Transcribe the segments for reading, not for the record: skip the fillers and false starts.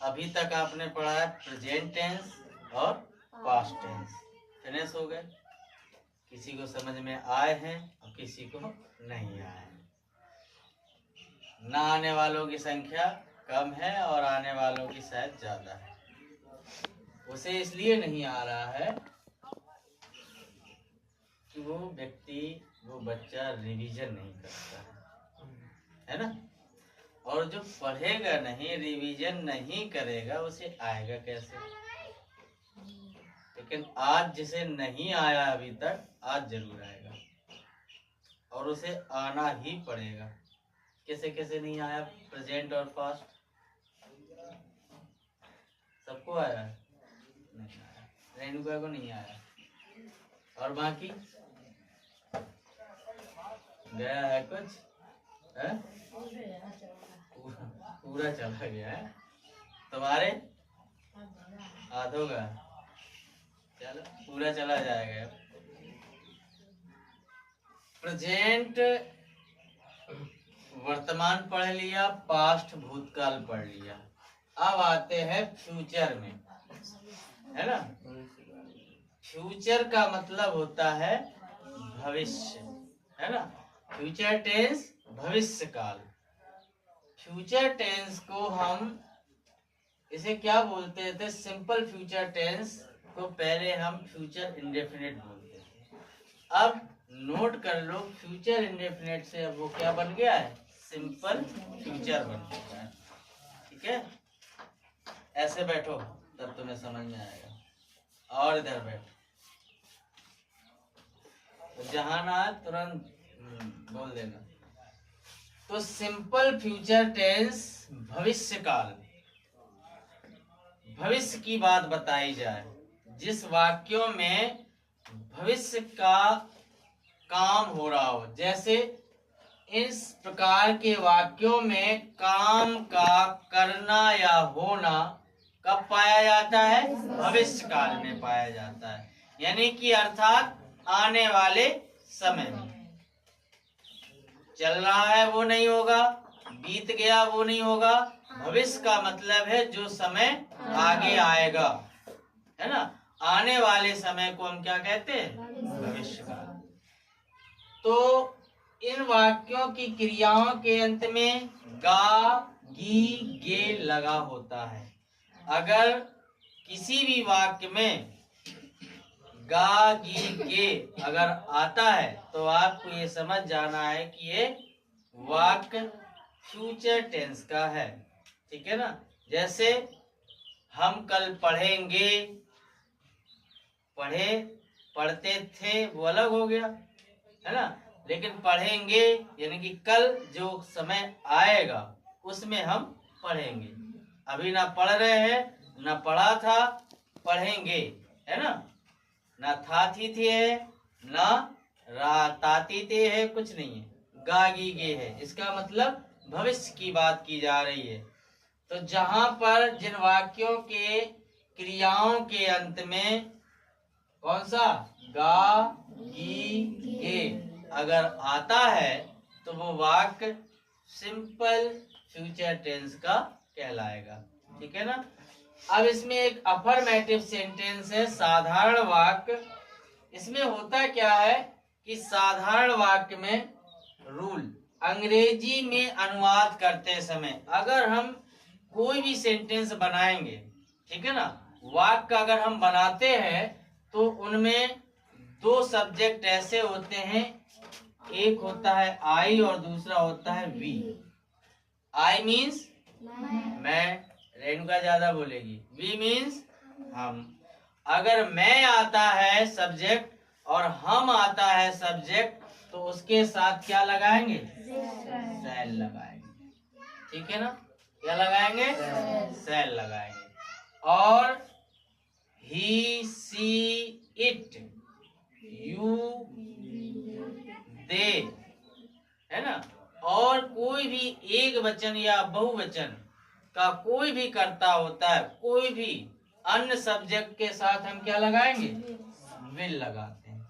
अभी तक आपने पढ़ा है प्रेजेंट टेंस और पास्ट टेंस। फिनिश हो गए। किसी को समझ में आए हैं और किसी को नहीं आए हैं। ना आने वालों की संख्या कम है और आने वालों की शायद ज्यादा है। उसे इसलिए नहीं आ रहा है कि वो व्यक्ति, वो बच्चा रिवीजन नहीं करता है ना। और जो पढ़ेगा नहीं, रिवीजन नहीं करेगा, उसे आएगा कैसे। लेकिन आज जिसे नहीं आया अभी तक, आज जरूर आएगा और उसे आना ही पड़ेगा। कैसे कैसे नहीं आया प्रेजेंट और पास्ट? सबको आया है? नहीं आया। रेणुका को नहीं आया। और बाकी गया है कुछ है? पूरा चला गया है। तुम्हारे आधों का चलो पूरा चला जाएगा। प्रेजेंट वर्तमान पढ़ लिया, पास्ट भूतकाल पढ़ लिया। अब आते हैं फ्यूचर में, है ना। फ्यूचर का मतलब होता है भविष्य, है ना। फ्यूचर टेंस भविष्य काल। फ्यूचर टेंस को हम इसे क्या बोलते थे? सिंपल फ्यूचर टेंस को पहले हम फ्यूचर इंडेफिनिट बोलते थे। अब नोट कर लो, फ्यूचर इंडेफिनिट से अब वो क्या बन गया है? सिंपल फ्यूचर बन गया है। ठीक है, ऐसे बैठो तब तुम्हें समझ में आएगा। और इधर बैठो, तो जहां ना तुरंत बोल देना। तो सिंपल फ्यूचर टेंस भविष्य काल, भविष्य की बात बताई जाए, जिस वाक्यों में भविष्य का काम हो रहा हो। जैसे इस प्रकार के वाक्यों में काम का करना या होना कब पाया जाता है? भविष्य काल में पाया जाता है, यानी कि अर्थात आने वाले समय में। चल रहा है वो नहीं होगा, बीत गया वो नहीं होगा। भविष्य का मतलब है जो समय आगे आएगा, है ना। आने वाले समय को हम क्या कहते हैं? भविष्य काल। तो इन वाक्यों की क्रियाओं के अंत में गा, गी, गे लगा होता है। अगर किसी भी वाक्य में गा, गी, गे अगर आता है तो आपको ये समझ जाना है कि ये वाक्य फ्यूचर टेंस का है। ठीक है ना। जैसे हम कल पढ़ेंगे, पढ़े, पढ़ते थे वो अलग हो गया, है ना। लेकिन पढ़ेंगे यानी कि कल जो समय आएगा उसमें हम पढ़ेंगे। अभी ना पढ़ रहे हैं, ना पढ़ा था, पढ़ेंगे, है ना। ना था थी थे है, ना रा ताती ते है, कुछ नहीं है। गागी गे है, इसका मतलब भविष्य की बात की जा रही है। तो जहां पर जिन वाक्यों के क्रियाओं के अंत में कौन सा गा, गी, गे अगर आता है तो वो वाक्य सिंपल फ्यूचर टेंस का कहलाएगा। ठीक है ना। अब इसमें एक अफर्मेटिव सेंटेंस है, साधारण वाक्य। इसमें होता क्या है कि साधारण वाक्य में रूल, अंग्रेजी में अनुवाद करते समय अगर हम कोई भी सेंटेंस बनाएंगे, ठीक है ना, वाक्य अगर हम बनाते हैं तो उनमें दो सब्जेक्ट ऐसे होते हैं, एक होता है आई और दूसरा होता है वी। आई मीन्स मैं, रेणुका ज्यादा बोलेगी। वी मीन्स हम। अगर मैं आता है सब्जेक्ट और हम आता है सब्जेक्ट तो उसके साथ क्या लगाएंगे? सेल लगाएंगे। ठीक है ना। क्या लगाएंगे? सेल लगाएंगे। और ही, सी, इट, यू, दे, है ना। और कोई भी एक वचन या बहुवचन का कोई भी कर्ता होता है, कोई भी अन्य सब्जेक्ट के साथ हम क्या लगाएंगे? विल लगाते हैं।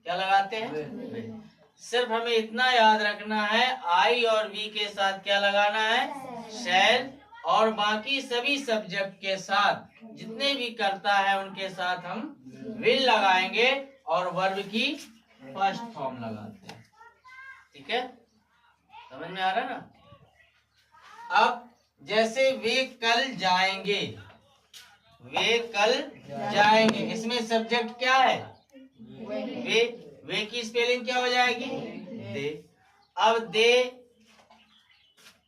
क्या लगाते हैं? विल। सिर्फ हमें इतना याद रखना है, आई और वी के साथ क्या लगाना है? शैल। और बाकी सभी सब्जेक्ट के साथ जितने भी करता है उनके साथ हम विल लगाएंगे और वर्ब की फर्स्ट फॉर्म लगाते हैं। ठीक है, समझ में आ रहा है ना। अब जैसे वे कल जाएंगे, वे कल जाएंगे, इसमें सब्जेक्ट क्या है? वे की स्पेलिंग क्या हो जाएगी? दे। अब दे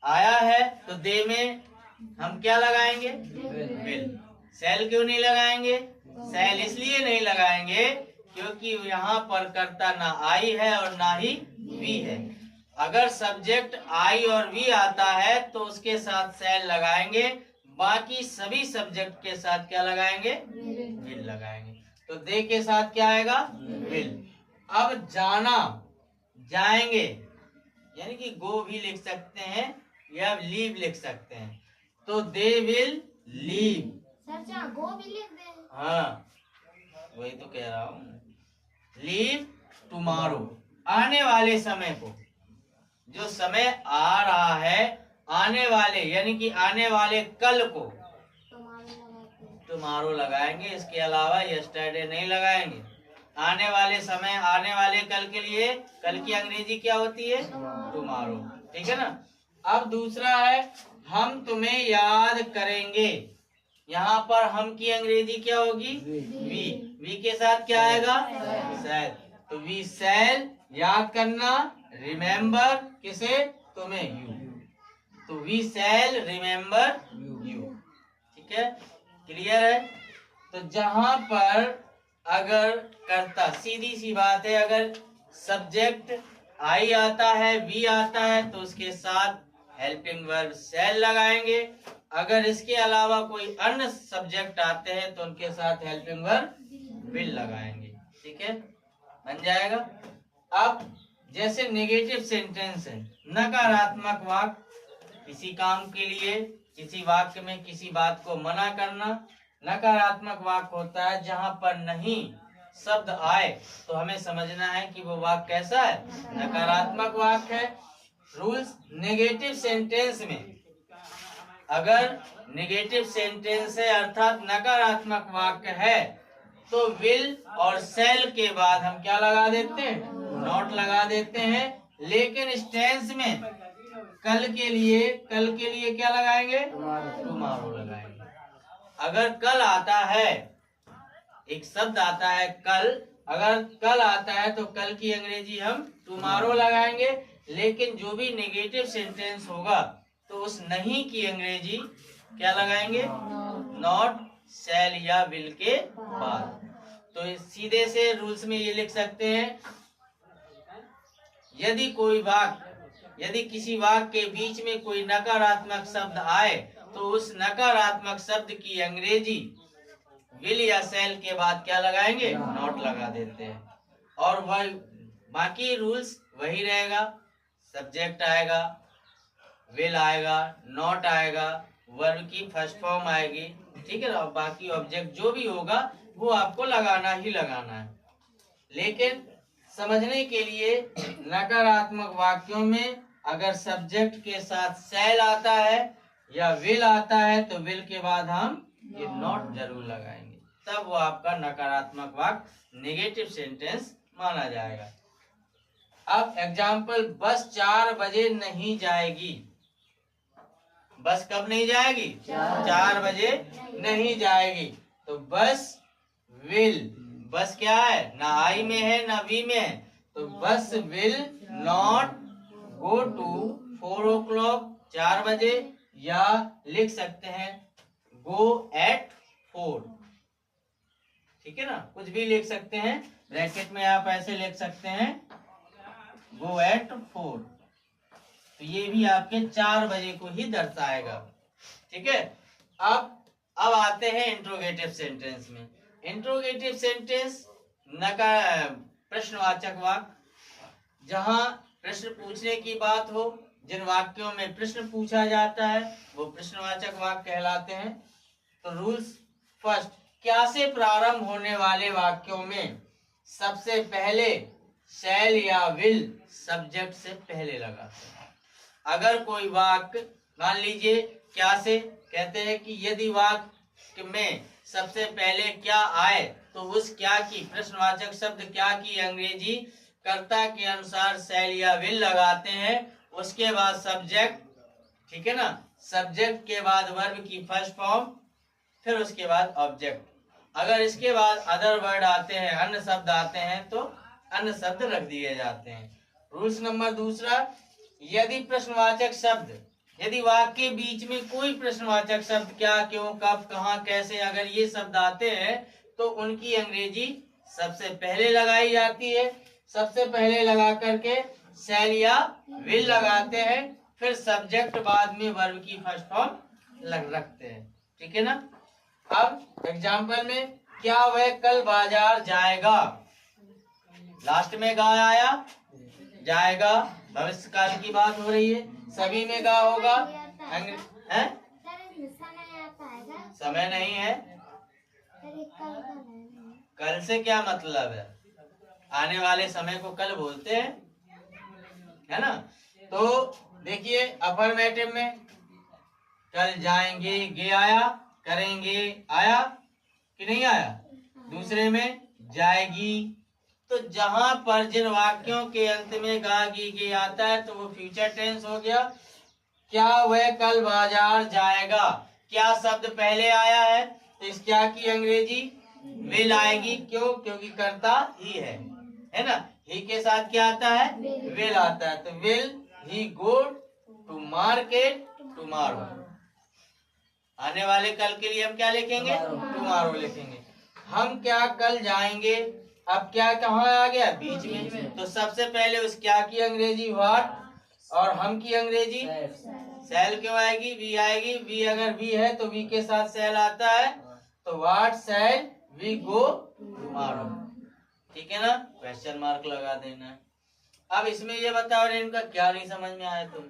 आया है तो दे में हम क्या लगाएंगे? विल। सेल क्यों नहीं लगाएंगे? सेल इसलिए नहीं लगाएंगे क्योंकि यहाँ पर कर्ता ना आई है और ना ही वी है। अगर सब्जेक्ट आई और वी आता है तो उसके साथ सेल लगाएंगे, बाकी सभी सब्जेक्ट के साथ क्या लगाएंगे? विल लगाएंगे। तो दे के साथ क्या आएगा? विल। अब जाना, जाएंगे, यानी कि गो भी लिख सकते हैं या लीव लिख सकते हैं। तो दे विल लीव। सर गो भी लिख दे। हाँ, वही तो कह रहा हूँ। लीव टुमारो, आने वाले समय को, जो समय आ रहा है, आने वाले यानी कि आने वाले कल को टुमारो लगाएंगे। इसके अलावा यस्टरडे नहीं लगाएंगे। आने वाले समय, आने वाले कल के लिए कल की अंग्रेजी क्या होती है? टुमारो। ठीक है ना। अब दूसरा है हम तुम्हें याद करेंगे। यहाँ पर हम की अंग्रेजी क्या होगी? वी के साथ क्या आएगा? शैल। तो वी शैल याद करना, रिमेम्बर किसे? तुम्हें, यू। तो वी शैल रिमेम्बर यू। ठीक है, क्लियर है। तो जहां पर अगर कर्ता, सीधी सी बात है, अगर सब्जेक्ट आई आता है, वी आता है, तो उसके साथ हेल्पिंग वर्ब शैल लगाएंगे। अगर इसके अलावा कोई अन्य सब्जेक्ट आते हैं तो उनके साथ हेल्पिंग वर्ब विल लगाएंगे। ठीक है, बन जाएगा। अब जैसे नेगेटिव सेंटेंस है, नकारात्मक वाक्य, किसी काम के लिए किसी वाक्य में किसी बात को मना करना नकारात्मक वाक्य होता है। जहां पर नहीं शब्द आए तो हमें समझना है कि वो वाक्य कैसा है? नकारात्मक वाक्य है। रूल्स नेगेटिव सेंटेंस में, अगर नेगेटिव सेंटेंस है अर्थात नकारात्मक वाक्य है, तो विल और शैल के बाद हम क्या लगा देते हैं? नॉट लगा देते हैं। लेकिन इस टेंस में कल के लिए क्या लगाएंगे? टुमारो लगाएंगे। अगर कल आता है, एक शब्द आता है कल, अगर कल आता है तो कल की अंग्रेजी हम टुमारो लगाएंगे। लेकिन जो भी नेगेटिव सेंटेंस होगा तो उस नहीं की अंग्रेजी क्या लगाएंगे? नॉट, शैल या विल के बाद। तो सीधे से रूल्स में ये लिख सकते हैं, यदि किसी वाक्य के बीच में कोई नकारात्मक शब्द आए तो उस नकारात्मक शब्द की अंग्रेजी विल या शैल के बाद क्या लगाएंगे? नॉट लगा देते हैं। और वह बाकी रूल्स वही रहेगा। सब्जेक्ट आएगा, विल आएगा, नॉट आएगा, वर्ब की फर्स्ट फॉर्म आएगी। ठीक है ना। बाकी ऑब्जेक्ट जो भी होगा वो आपको लगाना ही लगाना है। लेकिन समझने के लिए नकारात्मक वाक्यों में अगर सब्जेक्ट के साथ शैल आता है या विल आता है तो विल के बाद हम ये नॉट जरूर लगाएंगे, तब वो आपका नकारात्मक वाक्य नेगेटिव सेंटेंस माना जाएगा। अब एग्जाम्पल, बस 4 बजे नहीं जाएगी। बस कब नहीं जाएगी? 4 बजे नहीं जाएगी। तो बस विल, बस क्या है? ना आई में है ना वी में है। तो बस will not go to 4 o'clock, 4 बजे, या लिख सकते हैं गो एट 4। ठीक है ना, कुछ भी लिख सकते हैं। ब्रैकेट में आप ऐसे लिख सकते हैं गो एट 4। तो ये भी आपके 4 बजे को ही दर्शाएगा। ठीक है। अब आते हैं इंट्रोगेटिव सेंटेंस में। इंट्रोगेटिव सेंटेंस प्रश्नवाचक वाक्य, जहां प्रश्न पूछने की बात हो, जिन वाक्यों में प्रश्न पूछा जाता है वो प्रश्नवाचक वाक्य कहलाते हैं। तो रूल्स, फर्स्ट, क्या से प्रारंभ होने वाले वाक्यों में सबसे पहले शैल या विल सब्जेक्ट से पहले लगाते हैं। अगर कोई वाक्य मान लीजिए क्या से कहते हैं कि यदि वाक्य में सबसे पहले क्या आए तो उस क्या की प्रश्नवाचक शब्द क्या की अंग्रेजी कर्ता के अनुसार शैल या विल लगाते हैं, उसके बाद सब्जेक्ट, ठीक है ना, सब्जेक्ट के बाद वर्ब की फर्स्ट फॉर्म, फिर उसके बाद ऑब्जेक्ट। अगर इसके बाद अदर वर्ड आते हैं, अन्य शब्द आते हैं, तो अन्य शब्द रख दिए जाते हैं। रूल्स नंबर दूसरा, यदि प्रश्नवाचक शब्द, यदि वाक्य के बीच में कोई प्रश्नवाचक शब्द क्या, क्यों, कब, कहाँ, कैसे, अगर ये शब्द आते हैं तो उनकी अंग्रेजी सबसे पहले लगाई जाती है। सबसे पहले लगा करके शैल या विल लगाते हैं, फिर सब्जेक्ट बाद में वर्ब की फर्स्ट फॉर्म रखते हैं, ठीक है ना। अब एग्जाम्पल में, क्या वह कल बाजार जाएगा, लास्ट में गा आया, जाएगा भविष्य काल की बात हो रही है, सभी में गा होगा, है? समय नहीं है, कल से क्या मतलब है, आने वाले समय को कल बोलते हैं, है ना। तो देखिए अफर्मेटिव में कल जाएंगे, गे आया, करेंगे आया कि नहीं आया। दूसरे में जाएगी, तो जहां पर जिन वाक्यों के अंत में गा गी गे आता है तो वो फ्यूचर टेंस हो गया। क्या वह कल बाजार जाएगा, क्या शब्द पहले आया है तो इस क्या की अंग्रेजी विल आएगी, क्यों, क्योंकि कर्ता ही है ना। ही के साथ क्या आता है, विल आता है, तो will he go to market tomorrow. आने वाले कल के लिए हम क्या लिखेंगे, टुमारो लिखेंगे। हम क्या कल जाएंगे, अब क्या कहाँ आ गया, बीच में, तो सबसे पहले उस क्या की अंग्रेजी व्हाट, और हम की अंग्रेजी शैल क्यों आएगी, वी आएगी। वी अगर वी है तो वी के साथ शैल आता है, तो what shall we go tomorrow, ठीक है ना, क्वेश्चन मार्क लगा देना है। अब इसमें ये बताओ इनका क्या नहीं समझ में आया तुम,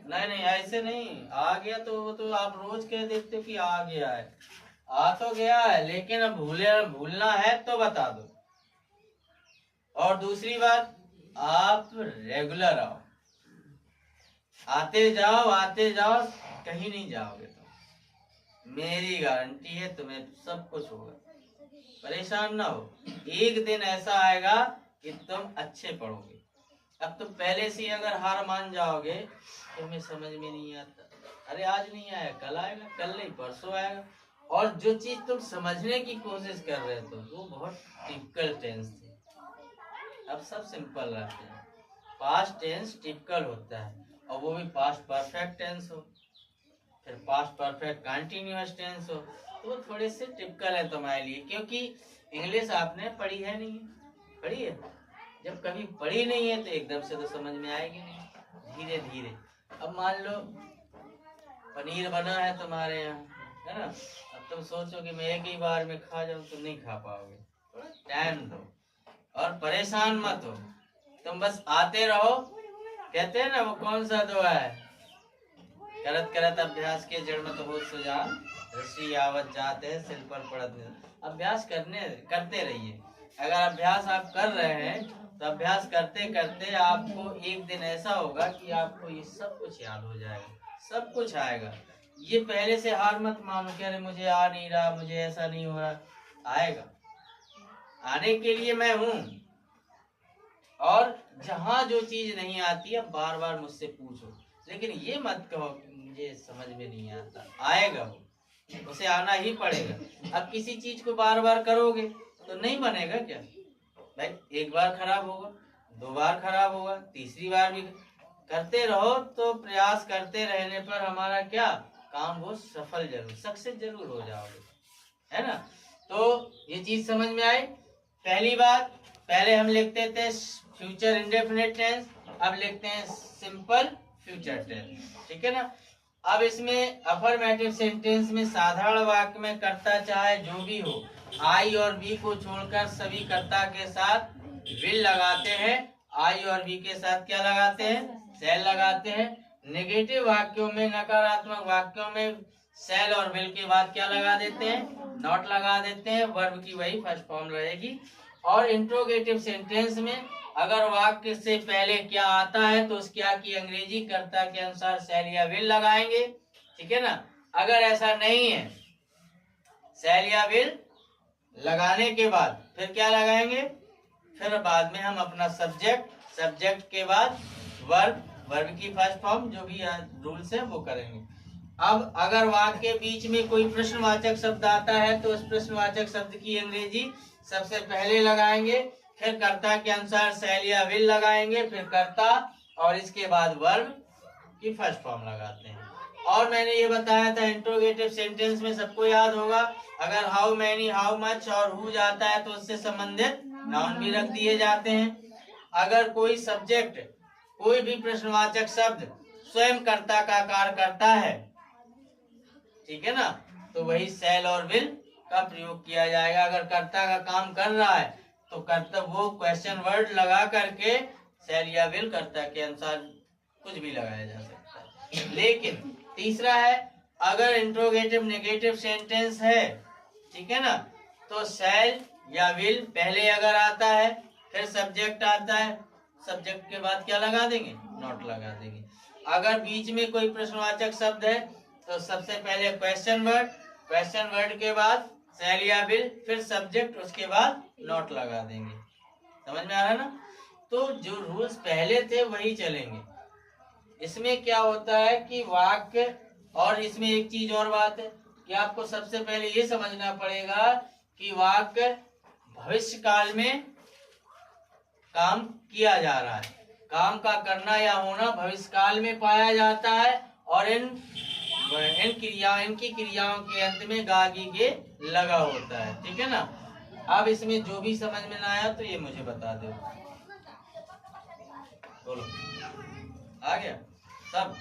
नहीं ऐसे नहीं, आ गया तो वो तो आप रोज कह देते हो कि आ गया है, आ तो गया है, लेकिन अब भूलना है तो बता दो। और दूसरी बात, आप रेगुलर आओ, आते जाओ, कहीं नहीं जाओगे तो मेरी गारंटी है तुम्हें सब कुछ होगा, परेशान ना हो। एक दिन ऐसा आएगा कि तुम अच्छे पढ़ोगे। अब तुम पहले से अगर हार मान जाओगे, तुम्हें समझ में नहीं आता, अरे आज नहीं आया कल आएगा, कल नहीं परसों आएगा, और जो चीज तुम समझने की कोशिश कर रहे थे वो बहुत टिपिकल टेंस थी, अब सब सिंपल रहते हैं। पास्ट टेंस टिपिकल होता है, और वो भी पास्ट परफेक्ट टेंस हो, फिर पास्ट परफेक्ट कंटिन्यूअस टेंस हो, तो वो थोड़े से टिपिकल है तुम्हारे लिए, क्योंकि इंग्लिश आपने पढ़ी है नहीं, पढ़ी है, जब कभी पढ़ी नहीं है तो एकदम से तो समझ में आएगी नहीं, धीरे धीरे। अब मान लो पनीर बना है तुम्हारे यहाँ, है ना, अब तुम सोचो कि मैं एक ही बार में खा जाऊं तो नहीं खा पाओगे, थोड़ा टाइम दो और परेशान मत हो, तुम बस आते रहो। कहते हैं ना वो कौन सा दुआ है, करत करत अभ्यास के जड़ में तो बहुत सुजान, ऋषि आवत जाते हैं सिल पर पड़त नहीं। अभ्यास करते रहिए। अगर अभ्यास आप कर रहे हैं तो अभ्यास करते करते आपको एक दिन ऐसा होगा कि आपको ये सब कुछ याद हो जाएगा, सब कुछ आएगा। ये पहले से हार मत मानो कि अरे मुझे आ नहीं रहा, मुझे ऐसा नहीं हो रहा, आएगा, आने के लिए मैं हूँ। और जहाँ जो चीज नहीं आती है बार बार मुझसे पूछो, लेकिन ये मत कहो कि मुझे समझ में नहीं आता, आएगा वो, उसे आना ही पड़ेगा। अब किसी चीज को बार बार करोगे तो नहीं बनेगा क्या भाई, एक बार खराब होगा, दो बार खराब होगा, तीसरी बार भी करते रहो, तो प्रयास करते रहने पर हमारा क्या काम, वो सफल जरूर, सक्सेस जरूर हो जाओगे, है ना। तो ये चीज समझ में आई। पहली बात, पहले हम लिखते थे फ्यूचर इंडेफिनिट टेंस, अब लिखते हैं सिंपल फ्यूचर टेंस, ठीक है ना। अब इसमें अफर्मेटिव सेंटेंस में साधारण वाक्य में कर्ता चाहे जो भी हो, आई और बी को छोड़कर सभी कर्ता के साथ विल लगाते हैं, आई और बी के साथ क्या लगाते हैं, शैल लगाते हैं। नेगेटिव वाक्यों में, नकारात्मक वाक्यों में शैल और विल के बाद क्या लगा देते हैं, नॉट लगा देते हैं, वर्ब की वही फर्स्ट फॉर्म रहेगी। और इंट्रोगेटिव सेंटेंस में अगर वाक्य से पहले क्या आता है तो उस क्या की अंग्रेजी कर्ता के अनुसार शैल या विल लगाएंगे, ठीक है ना। अगर ऐसा नहीं है, शैल या विल लगाने के बाद फिर क्या लगाएंगे, फिर बाद में हम अपना सब्जेक्ट, सब्जेक्ट के बाद वर्ब, वर्ब की फर्स्ट फॉर्म जो भी रूल्स है वो करेंगे। अब अगर वाक्य के बीच में कोई प्रश्नवाचक शब्द आता है तो उस प्रश्नवाचक शब्द की अंग्रेजी सबसे पहले लगाएंगे, फिर कर्ता के अनुसार शैल या विल लगाएंगे, फिर कर्ता और इसके बाद वर्ब की फर्स्ट फॉर्म लगाते हैं। और मैंने ये बताया था इंट्रोगेटिव सेंटेंस में सबको याद होगा, अगर हाउ मैनी, हाउ मच और हु जाता है तो उससे संबंधित नाउन भी रख दिए जाते हैं। अगर कोई सब्जेक्ट, कोई भी प्रश्नवाचक शब्द स्वयं कर्ता का कार्य करता है, ठीक है ना, तो वही शैल और विल का प्रयोग किया जाएगा। अगर कर्ता का काम कर रहा है तो कर्ता वो क्वेश्चन वर्ड लगा करके शैल या विल कर्ता के अनुसार कुछ भी लगाया जा सकता है। लेकिन तीसरा है, अगर इंट्रोगेटिव नेगेटिव सेंटेंस है, ठीक है ना, तो शैल या विल पहले अगर आता है, फिर सब्जेक्ट आता है, सब्जेक्ट के बाद क्या लगा देंगे, नॉट लगा देंगे। अगर बीच में कोई प्रश्नवाचक शब्द है तो सबसे पहले क्वेश्चन वर्ड, क्वेश्चन वर्ड के बाद शैल या विल, फिर सब्जेक्ट, उसके बाद नॉट लगा देंगे। समझ में आ रहा है ना। तो जो रूल्स पहले थे वही चलेंगे। इसमें क्या होता है कि वाक्य, और इसमें एक चीज और बात है कि आपको सबसे पहले ये समझना पड़ेगा कि वाक्य भविष्य काल में काम किया जा रहा है, काम का करना या होना भविष्य काल में पाया जाता है, और इनकी क्रियाओं के अंत में गागी के लगा होता है, ठीक है ना। अब इसमें जो भी समझ में ना आया तो ये मुझे बता दो। बोलो, आ गया सब।